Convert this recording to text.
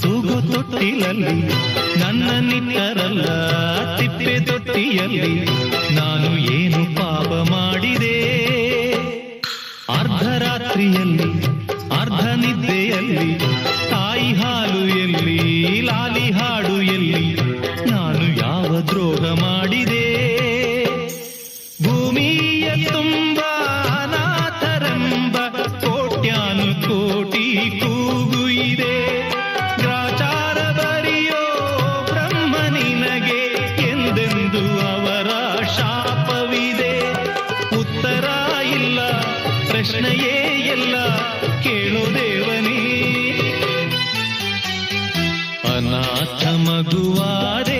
ತೂಗು ತೊಟ್ಟಿಲಲ್ಲಿ ನನ್ನ ನಿಟ್ಟರಲ್ಲ ತಿಪ್ಪೆ ತೊಟ್ಟಿಯಲ್ಲಿ ನಾನು ಏನು ಪಾಪ ಮಾಡಿದೆ. ಅರ್ಧರಾತ್ರಿಯಲ್ಲಿ ಅರ್ಧ ನಿದ್ದೆಯಲ್ಲಿ ತಾಯಿ ಹಾಲು ಎಲ್ಲಿ ಲಾಲಿ ಹಾಡು ಎಲ್ಲಿ ನಾನು ಯಾವ ದ್ರೋಹ ಮಾಡಿದೆ. ಭೂಮಿಯ ತುಂಬ ಅನಾಥರೆಂಬ ಕೋಟ್ಯಾನು ಕೋಟಿ ಕೂಗು ಇದೆ. ಗ್ರಾಚಾರ ಬರೆಯೋ ಬ್ರಹ್ಮ ನಿನಗೆ ಎಂದೆಂದು ಅವರ ಶಾಪವಿದೆ. ಉತ್ತರ ಇಲ್ಲ ಪ್ರಶ್ನೆಯೇ ಎಲ್ಲ ಕೇಳೋ ದೇವನೇ. ಅನಾಥ ಮಗುವಾದೆ